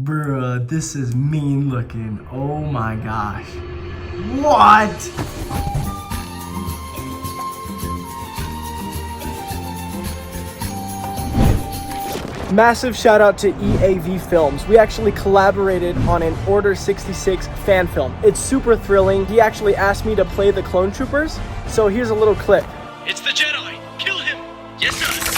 Bruh, this is mean looking. Oh my gosh. What? Massive shout out to EAV Films. We actually collaborated on an Order 66 fan film. It's super thrilling. He actually asked me to play the clone troopers. So here's a little clip. It's the Jedi! Kill him! Yes, sir!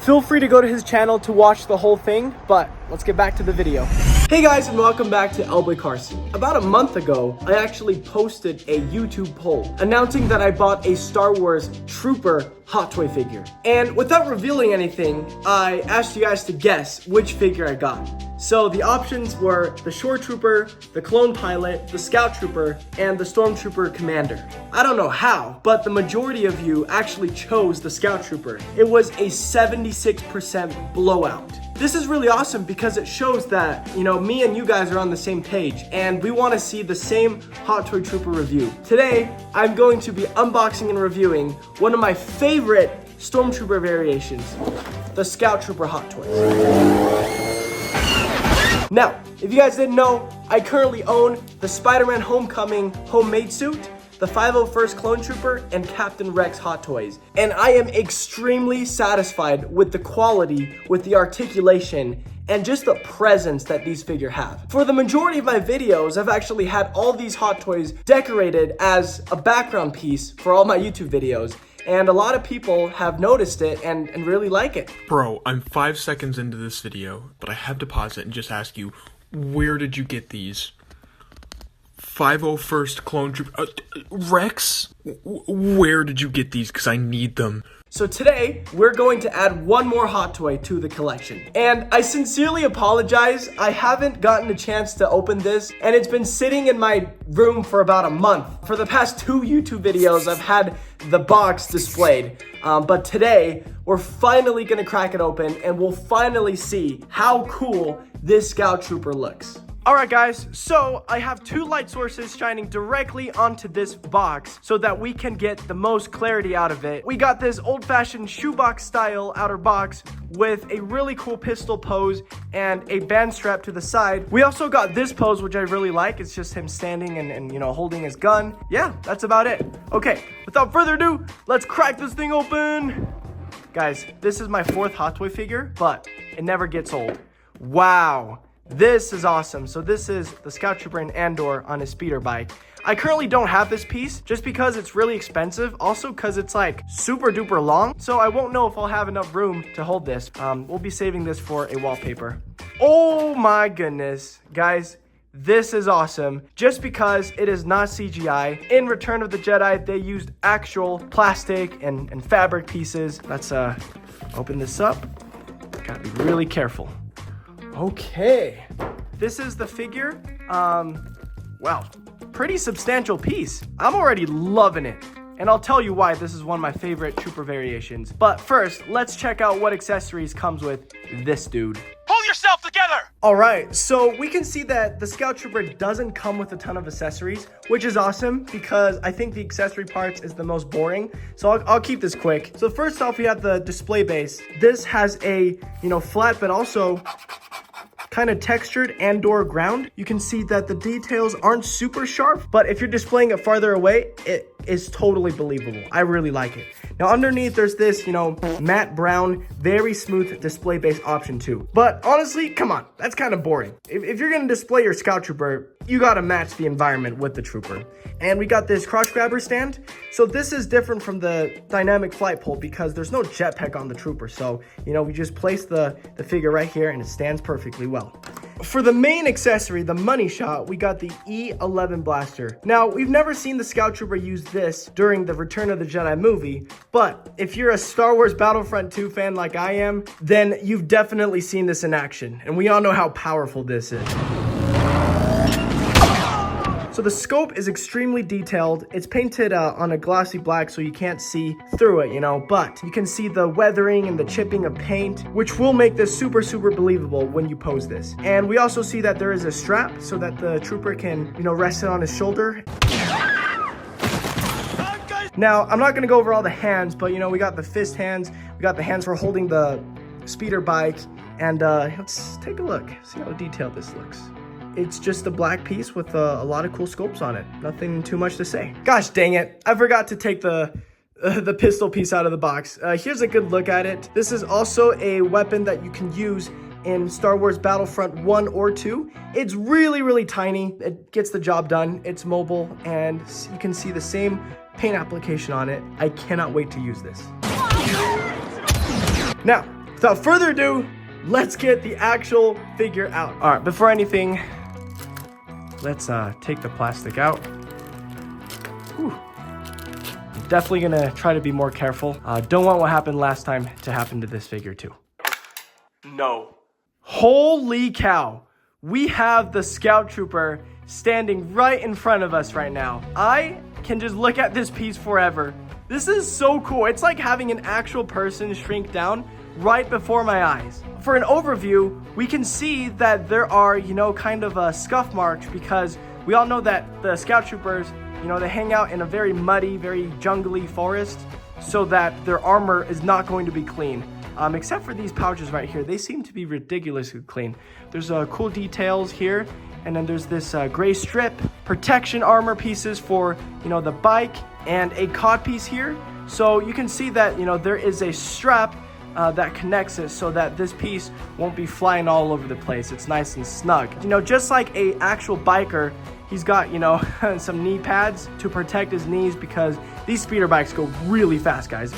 Feel free to go to his channel to watch the whole thing, but let's get back to the video. Hey guys, and welcome back to Carson. About a month ago, I actually posted a YouTube poll announcing that I bought a Star Wars Trooper hot toy figure. And without revealing anything, I asked you guys to guess which figure I got. So the options were the Shore Trooper, the Clone Pilot, the Scout Trooper, and the Stormtrooper Commander. I don't know how, but the majority of you actually chose the Scout Trooper. It was a 76% blowout. This is really awesome because it shows that, me and you guys are on the same page and we want to see the same Hot Toy Trooper review. Today, I'm going to be unboxing and reviewing one of my favorite Stormtrooper variations, the Scout Trooper Hot Toys. Now, if you guys didn't know, I currently own the Spider-Man Homecoming homemade suit, the 501st Clone Trooper, and Captain Rex Hot Toys. And I am extremely satisfied with the quality, with the articulation, and just the presence that these figures have. For the majority of my videos, I've actually had all these Hot Toys decorated as a background piece for all my YouTube videos. And a lot of people have noticed it and really like it. Bro, I'm 5 seconds into this video, but I have to pause it and just ask you, where did you get these? 501st Clone Trooper, Rex? Where did you get these? Because I need them. So today, we're going to add one more Hot Toy to the collection. And I sincerely apologize, I haven't gotten a chance to open this, and it's been sitting in my room for about a month. For the past 2 YouTube videos, I've had the box displayed. But today, we're finally gonna crack it open, and we'll finally see how cool this Scout Trooper looks. Alright guys, so I have 2 light sources shining directly onto this box so that we can get the most clarity out of it. We got this old-fashioned shoebox style outer box with a really cool pistol pose and a band strap to the side. We also got this pose, which I really like. It's just him standing and holding his gun. Yeah, that's about it. Okay, without further ado, let's crack this thing open. Guys, this is my 4th Hot Toy figure, but it never gets old. Wow. This is awesome. So this is the Scout Trooper in Andor on his speeder bike. I currently don't have this piece just because it's really expensive. Also because it's like super duper long. So I won't know if I'll have enough room to hold this. We'll be saving this for a wallpaper. Oh my goodness. Guys, this is awesome. Just because it is not CGI. In Return of the Jedi, they used actual plastic and fabric pieces. Let's open this up. Gotta be really careful. Okay, this is the figure. Wow, pretty substantial piece. I'm already loving it. And I'll tell you why this is one of my favorite Trooper variations. But first, let's check out what accessories comes with this dude. Pull yourself together! All right, so we can see that the Scout Trooper doesn't come with a ton of accessories, which is awesome because I think the accessory parts is the most boring. So I'll keep this quick. So first off, we have the display base. This has a, flat, but also kind of textured and/or ground. You can see that the details aren't super sharp, but if you're displaying it farther away, it is totally believable. I really like it. Now underneath there's this, matte brown, very smooth display base option too. But honestly, come on, that's kind of boring. If you're gonna display your Scout Trooper, you gotta match the environment with the Trooper. And we got this crotch grabber stand. So this is different from the dynamic flight pole because there's no jetpack on the Trooper. So, we just place the figure right here and it stands perfectly well. For the main accessory, the money shot, we got the E11 blaster. Now, we've never seen the Scout Trooper use this during the Return of the Jedi movie, but if you're a Star Wars Battlefront 2 fan like I am, then you've definitely seen this in action, and we all know how powerful this is. So the scope is extremely detailed. It's painted on a glossy black so you can't see through it, but you can see the weathering and the chipping of paint, which will make this super believable when you pose this. And we also see that there is a strap so that the Trooper can, rest it on his shoulder. Now, I'm not gonna go over all the hands, but you know, we got the fist hands, we got the hands for holding the speeder bike, and let's take a look, see how detailed this looks. It's just a black piece with a lot of cool scopes on it. Nothing too much to say. Gosh dang it, I forgot to take the pistol piece out of the box. Here's a good look at it. This is also a weapon that you can use in Star Wars Battlefront 1 or 2. It's really, really tiny. It gets the job done. It's mobile, and you can see the same paint application on it. I cannot wait to use this. Now, without further ado, let's get the actual figure out. All right, before anything, let's take the plastic out. Whew. I'm definitely gonna try to be more careful. Don't want what happened last time to happen to this figure too. No. Holy cow. We have the Scout Trooper standing right in front of us right now. I can just look at this piece forever. This is so cool. It's like having an actual person shrink down right before my eyes. For an overview, we can see that there are, you know, kind of a scuff marks because we all know that the Scout Troopers, you know, they hang out in a very muddy, very jungly forest so that their armor is not going to be clean. Except for these pouches right here. They seem to be ridiculously clean. There's cool details here. And then there's this gray strip, protection armor pieces for, you know, the bike, and a cod piece here. So you can see that, you know, there is a strap that connects it so that this piece won't be flying all over the place. It's nice and snug. You know, just like a actual biker, he's got, you know, some knee pads to protect his knees because these speeder bikes go really fast, guys.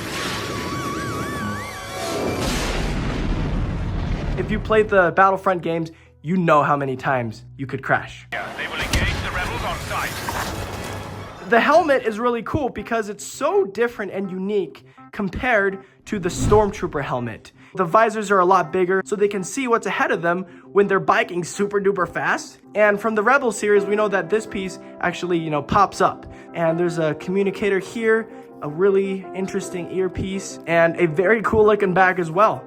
If you played the Battlefront games, you know how many times you could crash. They will engage the rebels on sight. The helmet is really cool because it's so different and unique compared to the Stormtrooper helmet. The visors are a lot bigger so they can see what's ahead of them when they're biking super duper fast. And from the Rebel series, we know that this piece actually, you know, pops up. And there's a communicator here, a really interesting earpiece, and a very cool looking bag as well.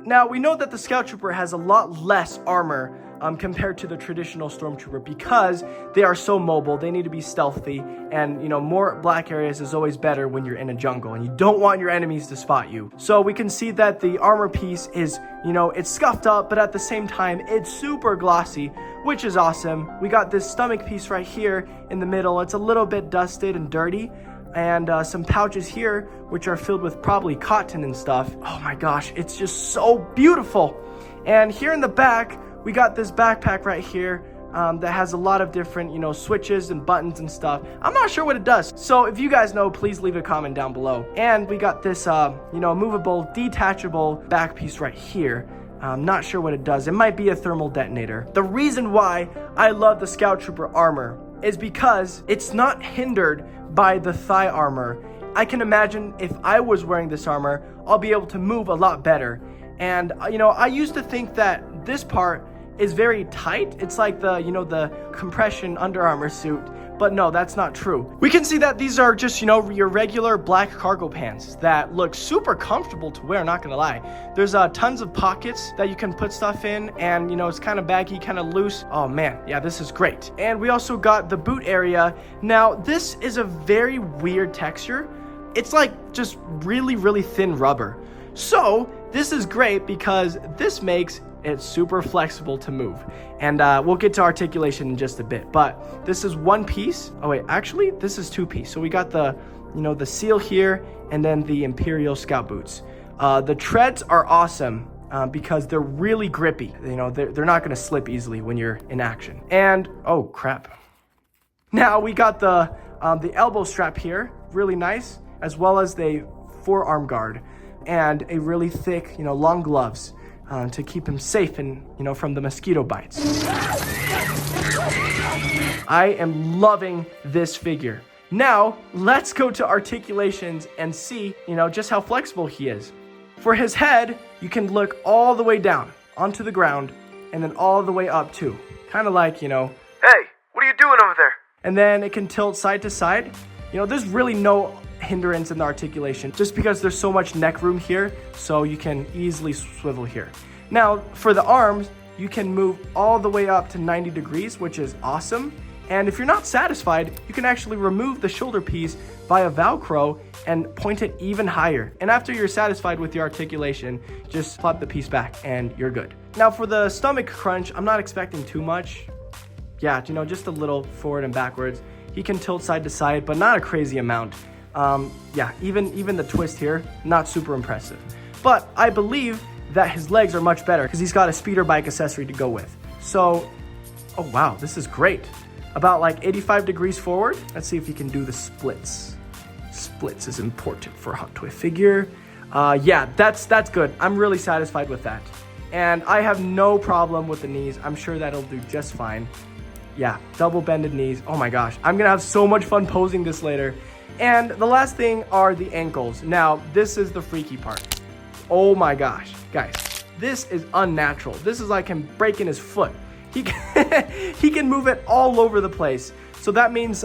Now, we know that the Scout Trooper has a lot less armor compared to the traditional Stormtrooper because they are so mobile. They need to be stealthy, and, you know, more black areas is always better when you're in a jungle, and you don't want your enemies to spot you. So we can see that the armor piece is, you know, it's scuffed up, but at the same time, it's super glossy, which is awesome. We got this stomach piece right here in the middle. It's a little bit dusted and dirty. And some pouches here, which are filled with probably cotton and stuff. Oh my gosh, it's just so beautiful. And here in the back, we got this backpack right here that has a lot of different, you know, switches and buttons and stuff. I'm not sure what it does. So if you guys know, please leave a comment down below. And we got this, you know, movable, detachable back piece right here. I'm not sure what it does. It might be a thermal detonator. The reason why I love the Scout Trooper armor is because it's not hindered by the thigh armor. I can imagine if I was wearing this armor, I'll be able to move a lot better. And, you know, I used to think that this part is very tight. It's like the, you know, the compression Under Armour suit. But no, that's not true. We can see that these are just, you know, your regular black cargo pants that look super comfortable to wear, not gonna lie. There's tons of pockets that you can put stuff in, and, you know, it's kind of baggy, kind of loose. Oh man, yeah, this is great. And we also got the boot area. Now, this is a very weird texture. It's like just really, really thin rubber. So this is great because this makes it super flexible to move. And we'll get to articulation in just a bit, but this is one piece. Oh wait, actually this is two piece. So we got the, you know, the seal here and then the Imperial Scout boots. The treads are awesome because they're really grippy. You know, they're not gonna slip easily when you're in action. And oh crap. Now we got the elbow strap here, really nice, as well as the forearm guard and a really thick, you know, long gloves to keep him safe and, you know, from the mosquito bites. I am loving this figure. Now, let's go to articulations and see, you know, just how flexible he is. For his head, you can look all the way down onto the ground and then all the way up too. Kind of like, you know, hey, what are you doing over there? And then it can tilt side to side. You know, there's really no hindrance in the articulation just because there's so much neck room here, so you can easily swivel here. Now, for the arms, you can move all the way up to 90 degrees, which is awesome. And if you're not satisfied, you can actually remove the shoulder piece via Velcro and point it even higher. And after you're satisfied with your articulation, just flip the piece back and you're good. Now for the stomach crunch, I'm not expecting too much. Yeah, you know, just a little forward and backwards. He can tilt side to side, but not a crazy amount. Yeah, even the twist here, not super impressive. But I believe that his legs are much better because he's got a speeder bike accessory to go with. So, oh wow, this is great. About like 85 degrees forward. Let's see if he can do the splits. Splits is important for a Hot Toy figure. Yeah, that's good. I'm really satisfied with that. And I have no problem with the knees. I'm sure that'll do just fine. Yeah, double bended knees. Oh my gosh, I'm gonna have so much fun posing this later. And the last thing are the ankles. Now, this is the freaky part. Oh my gosh, guys, this is unnatural. This is like him breaking his foot. He can move it all over the place. So that means,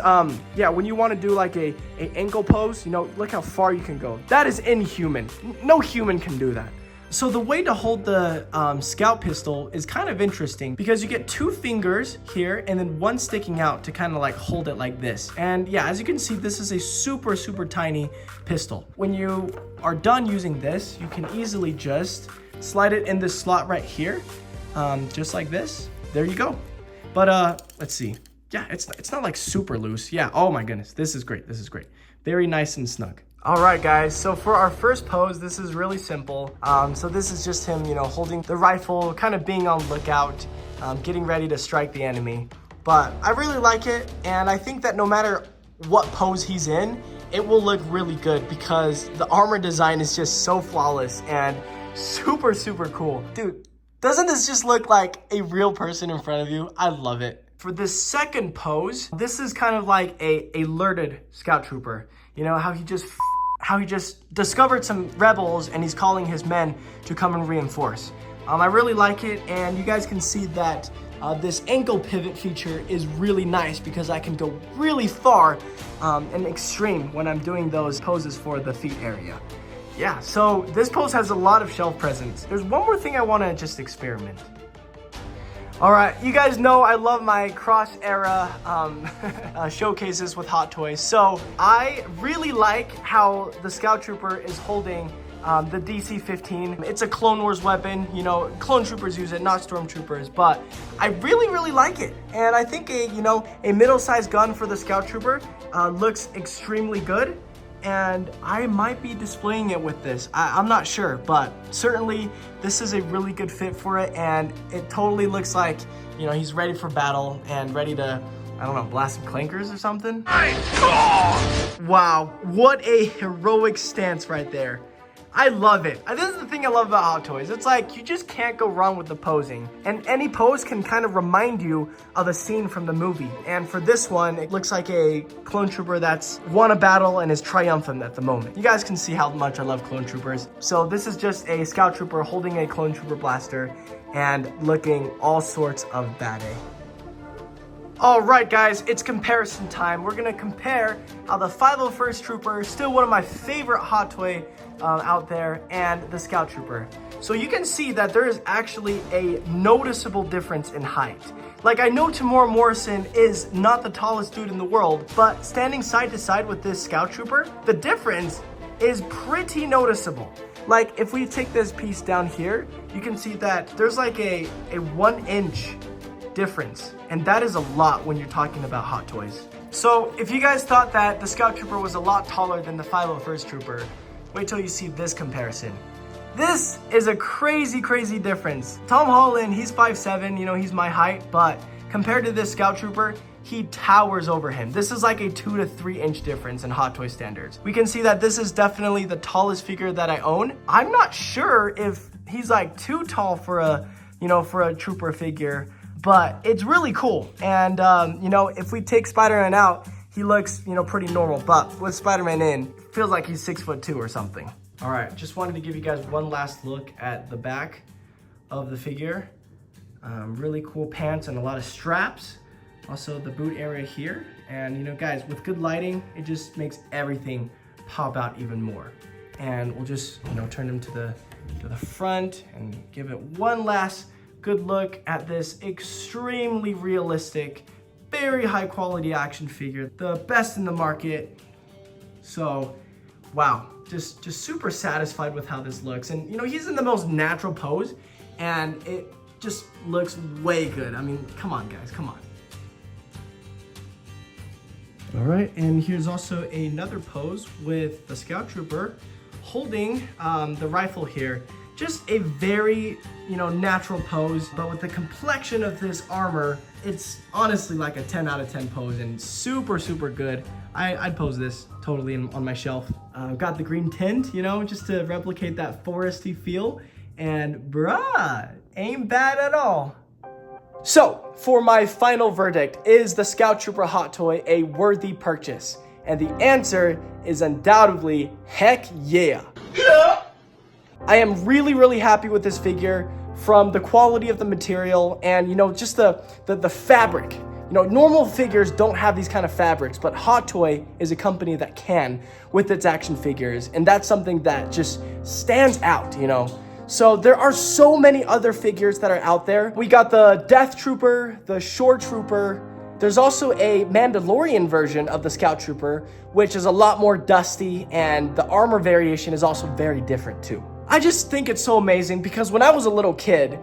yeah, when you want to do like a ankle pose, you know, look how far you can go. That is inhuman. No human can do that. So the way to hold the scout pistol is kind of interesting because you get 2 fingers here and then one sticking out to kind of like hold it like this. And yeah, as you can see, this is a super, super tiny pistol. When you are done using this, you can easily just slide it in this slot right here, just like this. There you go. But let's see. Yeah, it's not like super loose. Yeah, oh my goodness, this is great. This is great. Very nice and snug. All right, guys, so for our first pose, this is really simple. So this is just him, you know, holding the rifle, kind of being on lookout, getting ready to strike the enemy. But I really like it, and I think that no matter what pose he's in, it will look really good because the armor design is just so flawless and super, super cool. Dude, doesn't this just look like a real person in front of you? I love it. For this second pose, this is kind of like a alerted scout trooper. You know, how he just discovered some rebels and he's calling his men to come and reinforce. I really like it, and you guys can see that this ankle pivot feature is really nice because I can go really far and extreme when I'm doing those poses for the feet area. Yeah, so this pose has a lot of shelf presence. There's one more thing I want to just experiment. All right, you guys know I love my cross-era showcases with Hot Toys. So I really like how the Scout Trooper is holding the DC-15. It's a Clone Wars weapon. You know, Clone Troopers use it, not Stormtroopers. But I really, really like it. And I think a middle-sized gun for the Scout Trooper looks extremely good. And I might be displaying it with this. I'm not sure, but certainly this is a really good fit for it, and it totally looks like, you know, he's ready for battle and ready to, I don't know, blast some clankers or something. Wow, what a heroic stance right there. I love it. This is the thing I love about Hot Toys. It's like you just can't go wrong with the posing. And any pose can kind of remind you of a scene from the movie. And for this one, it looks like a clone trooper that's won a battle and is triumphant at the moment. You guys can see how much I love clone troopers. So this is just a scout trooper holding a clone trooper blaster and looking all sorts of badass. All right, guys, it's comparison time. We're gonna compare how the 501st Trooper, still one of my favorite Hot Toy out there, and the Scout Trooper. So you can see that there is actually a noticeable difference in height. Like, I know Tamora Morrison is not the tallest dude in the world, but standing side to side with this Scout Trooper, the difference is pretty noticeable. Like, if we take this piece down here, you can see that there's like a 1 inch difference, and that is a lot when you're talking about Hot Toys. So if you guys thought that the Scout Trooper was a lot taller than the 501st Trooper, wait till you see this comparison. This is a crazy, crazy difference. Tom Holland, he's 5'7", you know, he's my height, but compared to this Scout Trooper, he towers over him. This is like a 2 to 3 inch difference in Hot Toy standards. We can see that this is definitely the tallest figure that I own. I'm not sure if he's like too tall for a, you know, for a Trooper figure, but it's really cool. And, you know, if we take Spider-Man out, he looks, you know, pretty normal. But with Spider-Man in, it feels like he's 6'2" or something. All right, just wanted to give you guys one last look at the back of the figure. Really cool pants and a lot of straps. Also the boot area here. And, you know, guys, with good lighting, it just makes everything pop out even more. And we'll just, you know, turn him to the front and give it one last good look at this extremely realistic very high quality action figure, the best in the market. So, wow, just super satisfied with how this looks. And you know, he's in the most natural pose, and it just looks way good. I mean, come on guys, come on. All right, and here's also another pose with the Scout Trooper holding the rifle here. Just a very, you know, natural pose, but with the complexion of this armor, it's honestly like a 10 out of 10 pose and super, super good. I'd pose this totally on my shelf. Got the green tint, you know, just to replicate that foresty feel. And bruh, ain't bad at all. So, for my final verdict, is the Scout Trooper Hot Toy a worthy purchase? And the answer is undoubtedly, heck yeah. I am really, really happy with this figure, from the quality of the material and, you know, just the fabric. You know, normal figures don't have these kind of fabrics, but Hot Toy is a company that can with its action figures, and that's something that just stands out, you know. So there are so many other figures that are out there. We got the Death Trooper, the Shore Trooper. There's also a Mandalorian version of the Scout Trooper, which is a lot more dusty, and the armor variation is also very different too. I just think it's so amazing because when I was a little kid,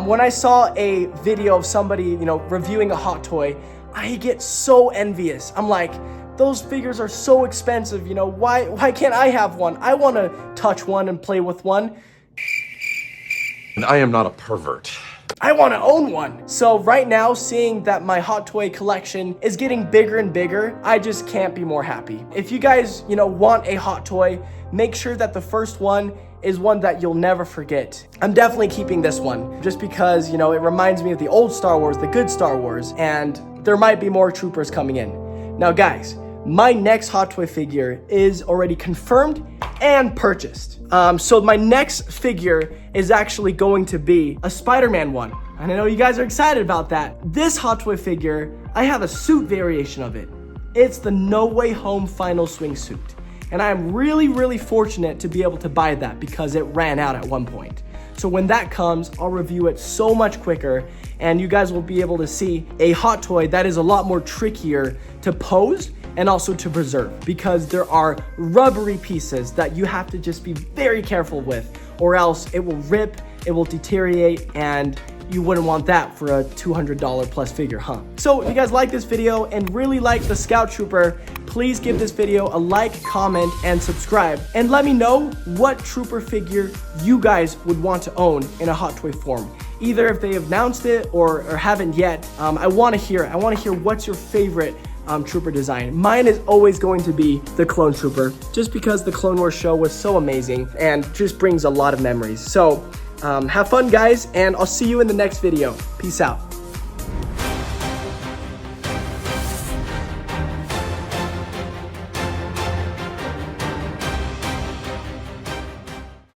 when I saw a video of somebody, you know, reviewing a Hot Toy, I get so envious. I'm like, those figures are so expensive, you know, why can't I have one? I want to touch one and play with one. And I am not a pervert. I want to own one. So right now, seeing that my Hot Toy collection is getting bigger and bigger, I just can't be more happy. If you guys, you know, want a Hot Toy, make sure that the first one is one that you'll never forget. I'm definitely keeping this one just because, you know, it reminds me of the old Star Wars, the good Star Wars, and there might be more troopers coming in. Now guys, my next Hot Toy figure is already confirmed and purchased. So my next figure is actually going to be a Spider-Man one. And I know you guys are excited about that. This Hot Toy figure, I have a suit variation of it. It's the No Way Home Final Swing suit. And I am really, really fortunate to be able to buy that because it ran out at one point. So when that comes, I'll review it so much quicker, and you guys will be able to see a Hot Toy that is a lot more trickier to pose and also to preserve, because there are rubbery pieces that you have to just be very careful with, or else it will rip, it will deteriorate, and you wouldn't want that for a $200 plus figure, huh? So if you guys like this video and really like the Scout Trooper, please give this video a like, comment, and subscribe. And let me know what Trooper figure you guys would want to own in a Hot Toy form. Either if they have announced it or haven't yet. I want to hear what's your favorite Trooper design. Mine is always going to be the Clone Trooper, just because the Clone Wars show was so amazing and just brings a lot of memories. So have fun guys, and I'll see you in the next video. Peace out.